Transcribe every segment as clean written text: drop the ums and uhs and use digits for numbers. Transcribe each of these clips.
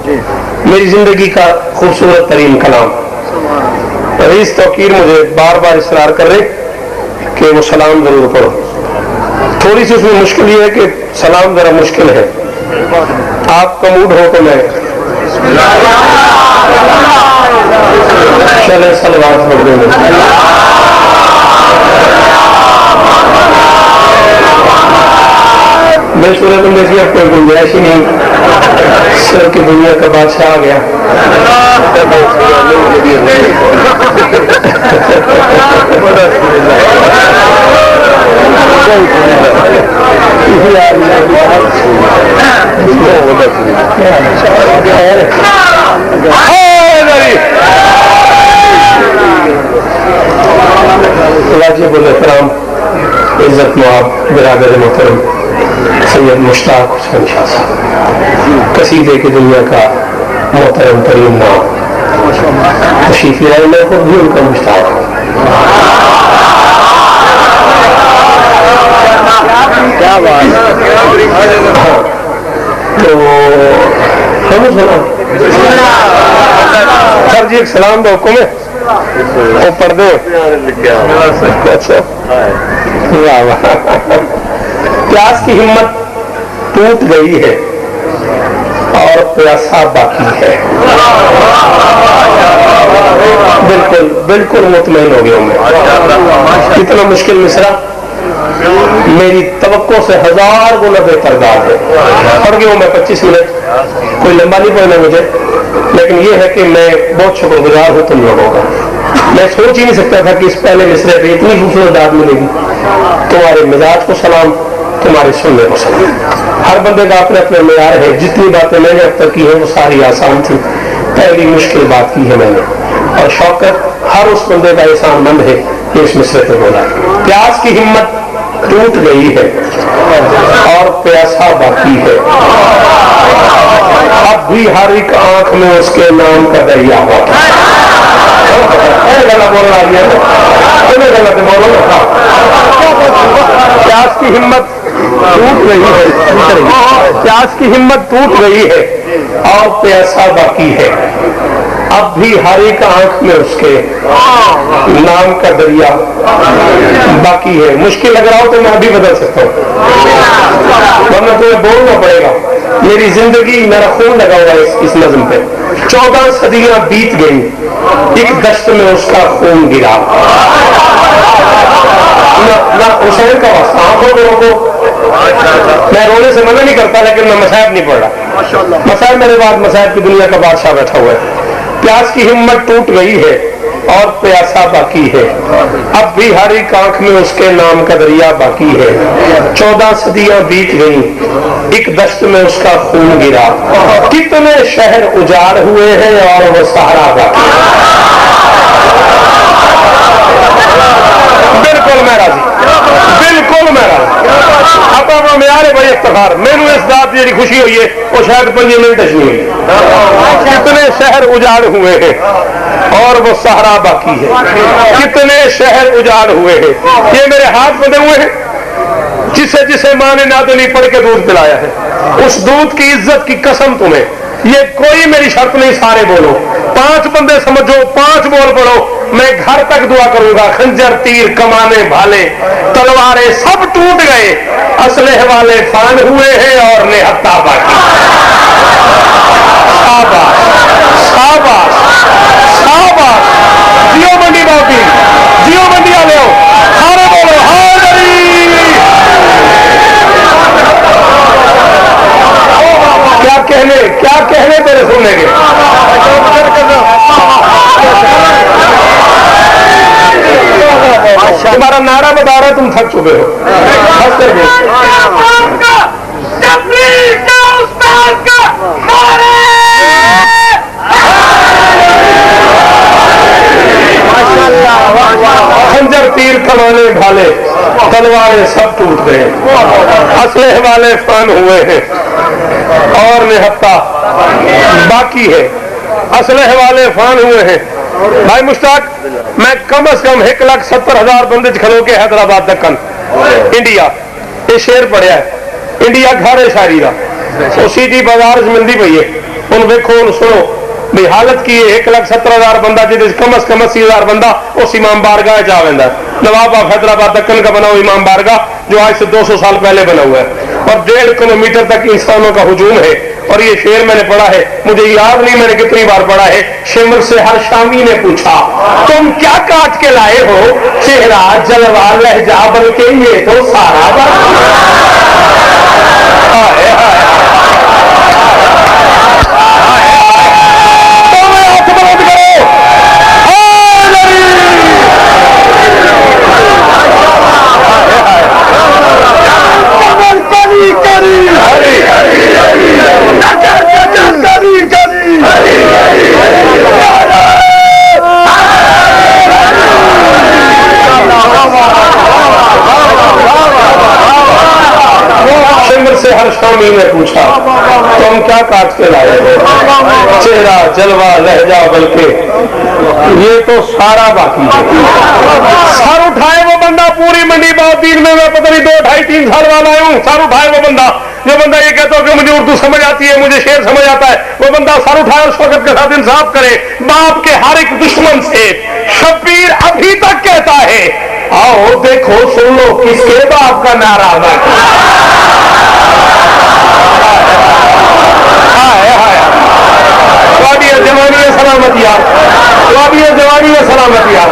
मेरी जिंदगी का खूबसूरत तरीन कलाम। रईस तौकीर मुझे बार बार इसरार कर रहे कि वो सलाम जरूर पढ़ो। थोड़ी सी उसमें मुश्किल ये है कि सलाम जरा मुश्किल है। आपका मूड हो तो मैं चले सलवात पढ़ देंगे। मैं सूरत में देखिए अब कोई गुंजाइश ही नहीं, सर की दुनिया का बादशाह आ गया। वाजिब-उल-एहतराम इज्जत मुआब बिरादर मोहतरम सैयद मुश्ताक हुसैन शाह साहब, कसीदे की दुनिया का मोहतरम तरीन नाम, तशरीफ लाए। मैं खुद भी उनका मुश्ताक हूँ। क्या बात। तो हम सर जी एक सलाम दो हुक्म है, वो पढ़ दो। अच्छा वाह वाह। प्यास की हिम्मत टूट गई है और प्यासा बाकी है। बिल्कुल बिल्कुल मुतमईन हो गया मैं। कितना मुश्किल मिसरा, मेरी तवक्को से 1000 गुना बेहतर गाल है। पढ़ गया हूँ मैं 25 मिनट, कोई लंबा नहीं पढ़ना मुझे, लेकिन यह है कि मैं बहुत शुक्रगुजार हूँ तुम लोगों का। मैं सोच ही नहीं सकता था कि इस पहले मिसरे पे इतनी खूबसूरत दाद मिलेगी। तुम्हारे मिजाज को सलाम, तुम्हारे सुनने को सलाम। हर बंदे का अपने अपने मेयार है। जितनी बातें मैंने अब तक की है वो सारी आसान थी, पहली मुश्किल बात की है मैंने। और शौकत हर उस बंदे का एहसानमंद है कि इस मिसरे पे बोला। प्यास की हिम्मत टूट गई है और प्यासा बाकी है, अब भी हर एक आंख में उसके नाम का दरिया बाकी है। गला बोलना आ गया, गलत बोलो ना। प्यास की हिम्मत टूट गई है, प्यास की हिम्मत टूट गई है और प्यासा बाकी है, अब भी हर एक आंख में उसके नाम का दरिया बाकी है। मुश्किल लग रहा हो तो मैं अभी बदल सकता हूँ, वरना तुम्हें बोलना पड़ेगा। मेरी जिंदगी, मेरा खून लगा हुआ है इस नज़्म पे। 14 सदियां बीत गई, एक दस्त में उसका खून गिरा। ना हुसैन का वास्ता, आंखों को रोको। मैं रोने से मना नहीं करता, लेकिन मैं मसायब नहीं पढ़ रहा। मसायब मेरे बाद मसायब की दुनिया का बादशाह बैठा हुआ है। प्यास की हिम्मत टूट गई है और प्यासा बाकी है, अब भी हर एक आंख में उसके नाम का दरिया बाकी है। 14 सदियां बीत गई, एक दस्त में उसका खून गिरा। कितने शहर उजाड़ हुए हैं और वो सहारा बाकी है। बिल्कुल मैं राजी, बिल्कुल मैं राजी। अब मेरे बड़े इफ्तिखार मैनू इस बात की खुशी हुई है वो शायद 5 मिनट नहीं हुई। कितने शहर उजाड़ हुए हैं और वो सहारा बाकी है। कितने शहर उजाड़ हुए हैं, ये मेरे हाथ बंधे हुए हैं। जिसे जिसे माँ ने नादनी पढ़ के दूध पिलाया है, उस दूध की इज्जत की कसम तुम्हें। ये कोई मेरी शर्त नहीं, सारे बोलो। 5 बंदे समझो, 5 बोल पड़ो, मैं घर तक दुआ करूंगा। खंजर, तीर, कमाने, भाले, तलवारें सब टूट गए, असलह वाले फान हुए हैं और निहत्ता बाकी। शाबाश शाबाश शाबाश। जियो मंडी बाकी, जियो मंडी आ लो, सारे बोलो हाजरी। क्या कहने तेरे सुनने के। तुम्हारा नारा बता रहा, तुम थक चुके हो, हंस कर गए। खंजर, तीर, कमाने, भाले, तलवारें सब टूट गए, असलह वाले फान हुए हैं और निहत्ता बाकी है। असलह वाले फान हुए हैं। भाई मुश्ताक, मैं कम से कम 1,70,000 बंदे खलो के हैदराबाद दक्कन इंडिया ये शेर पढ़िया है। इंडिया घर है शायरी का, सीधी बाजार च मिलती पई है। हूं वेखो हूं सुनो भी हालत की 1,70,000 बंदा जिद कम अज कम 80,000 बंदा उस इमाम बारगाह जा वेंदा। नवाब ऑफ हैदराबाद दक्कन का बना हुआ इमाम बारगाह जो आज से 200 साल पहले बना हुआ है और 1.5 किलोमीटर तक इंसानों का हुजूम है। और ये शेर मैंने पढ़ा है, मुझे याद नहीं मैंने कितनी बार पढ़ा है। शिमर से हर शामी ने पूछा तुम क्या काट के लाए हो, चेहरा जलवा लहजा बल्कि ये तो सारा से हर शामी ने पूछा तुम क्या काट के लाए हो, चेहरा जलवा लहजा बल्कि ये तो सारा बाकी है। सर उठाए वो बंदा पूरी मंडी बाउद्दीन में, मैं पता नहीं 2, 2.5, 3 साल वाला आया हूं। सर उठाए वो बंदा, जो बंदा ये कहता हो कि मुझे उर्दू समझ आती है, मुझे शेर समझ आता है, वो बंदा सर उठाए उस वक्त के साथ इंसाफ करे। बाप के हर एक दुश्मन से शब्बीर अभी तक कहता है आओ देखो सुन लो किसके बाप का नारा है। जवानी सलामती यार, जवानी में सलामती यार,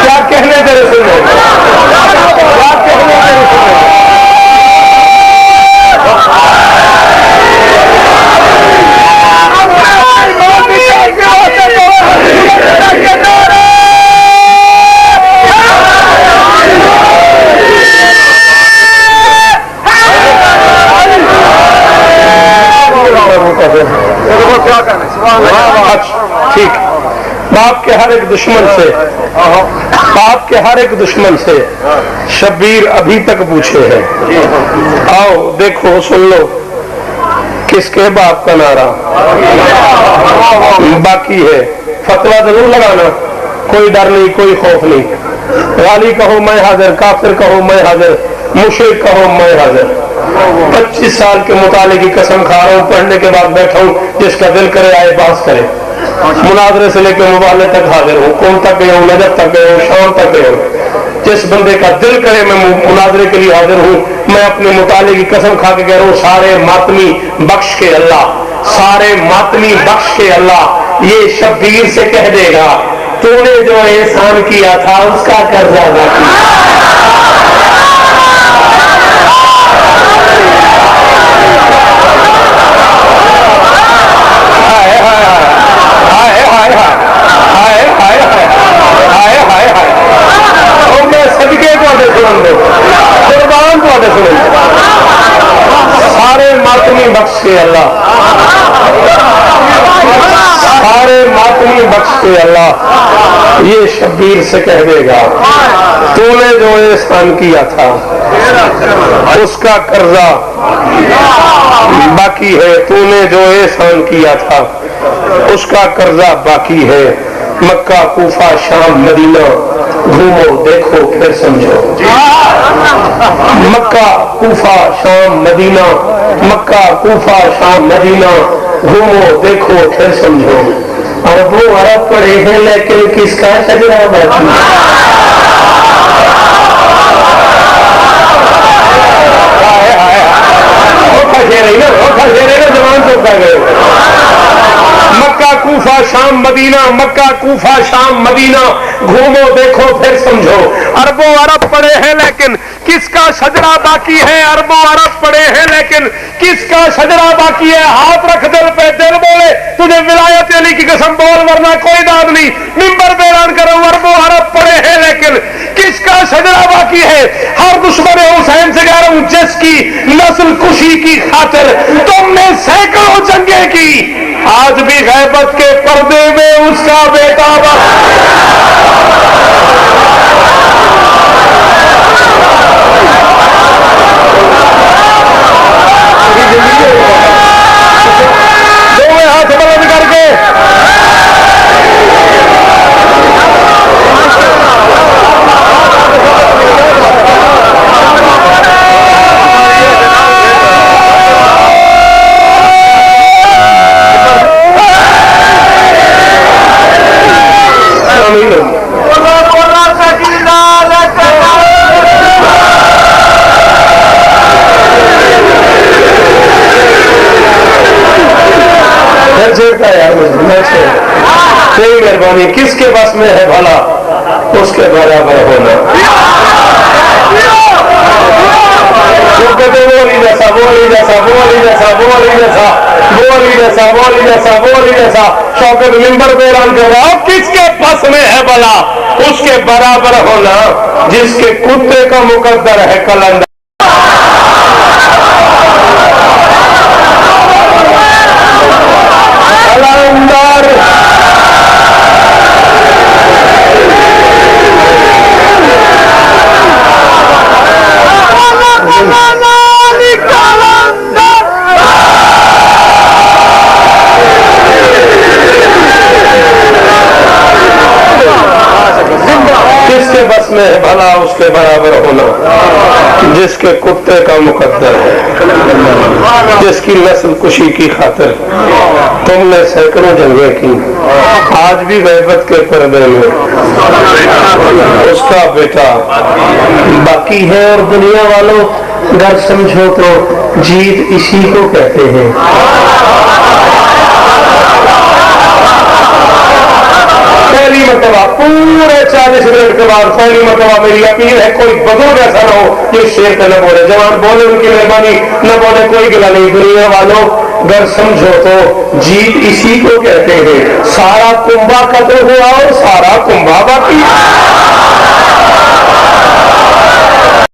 क्या कहने तेरे सुनने, क्या कहने तेरे सुनने। ठीक, बाप के हर एक दुश्मन से, बाप के हर एक दुश्मन से शब्बीर अभी तक पूछे हैं आओ देखो सुन लो किसके बाप का नारा बाकी है। फतवा जरूर लगाना, कोई डर नहीं, कोई खौफ नहीं। गाली कहो मैं हाजिर, काफिर कहो मैं हाजिर, मुशरिक कहो मैं हाजिर। 25 साल के मुताले की कसम खा रहा हूं, पढ़ने के बाद बैठा हूं, जिसका दिल करे आए बास करे। मुनाजरे से लेकर मुबाले तक हाजिर हूं, कौम तक गया हूं, नजर तक गया हूं, शाम तक गया हूं। जिस बंदे का दिल करे मैं मुनाजरे के लिए हाजिर हूं। मैं अपने मुताले की कसम खा के कह रहा हूं सारे मातमी बख्श के अल्लाह, सारे मातमी बख्श के अल्लाह ये शब्बीर से कह देगा तूने जो एहसान किया था उसका कर्जा बाकी। सारे मातमी बख्श के अल्लाह, सारे मातमी बख्श के अल्लाह ये शब्बीर से कह देगा तूने जो एहसान किया था उसका कर्जा बाकी है, तूने जो एहसान किया था उसका कर्जा बाकी है। मक्का कूफा शाम मदीना घूमो देखो फिर समझो। मक्का कूफा शाम मदीना, मक्का कूफा शाम मदीना घूमो देखो फिर समझो। अरबों अरब पड़े हैं लेकिन किसका शजरा बाकी। जवान तो कर गए। मक्का कूफा शाम मदीना, मक्का कूफा शाम मदीना घूमो देखो फिर समझो। अरबों अरब पड़े हैं लेकिन किसका शजरा बाकी है, अरबों अरब पड़े हैं लेकिन किसका शजरा बाकी है। हाथ रख दिल पे, दिल बोले तुझे विलायत अली की कसम बोल वरना कोई दाद नहीं। मिंबर पे ऐलान करो अरबों अरब पड़े हैं लेकिन किसका शजरा बाकी है। हर दुश्मन हुसैन से कह रहा हूं जिसकी नस्ल कुशी की खातिर तुमने सैकड़ों जंगे की, आज भी गैबत के पर्दे में उसका बेटा दोनों हाथ बुलंद करके देता है यार मुझे से। तेरी मेहरबानी, किसके बस में है भला उसके बराबर होना। वो कहते बोली जैसा बोली जैसा बोली जैसा बोली जैसा बोली जैसा बोली जैसा बोली जैसा शौकत मिंबर पे ऐलान कर रहा, किसके बस में है भला उसके बराबर होना जिसके कुत्ते का मुकद्दर है कलंदर। किसके बस में है भला उसके बराबर होना जिसके कुत्ते का मुकद्दर है, जिसकी नस्ल कुशी की खातिर तुमने सैकड़ों जंगें की, आज भी गैबत के पर्दे में उसका बेटा बाकी है। और दुनिया वालों अगर समझो तो जीत इसी को कहते हैं। पहली मतबा पूरे 40 मिनट के बाद पहली मतबा मेरी अपील है, कोई बुजुर्ग ऐसा ना हो जो शेर पे न बोले, जवान बोले उनकी मेहरबानी, न बोले कोई गिला नहीं। दुनिया वालों अगर समझो तो जीत इसी को कहते हैं। सारा कुंभा कत्ल हुआ और सारा कुंभा बाकी।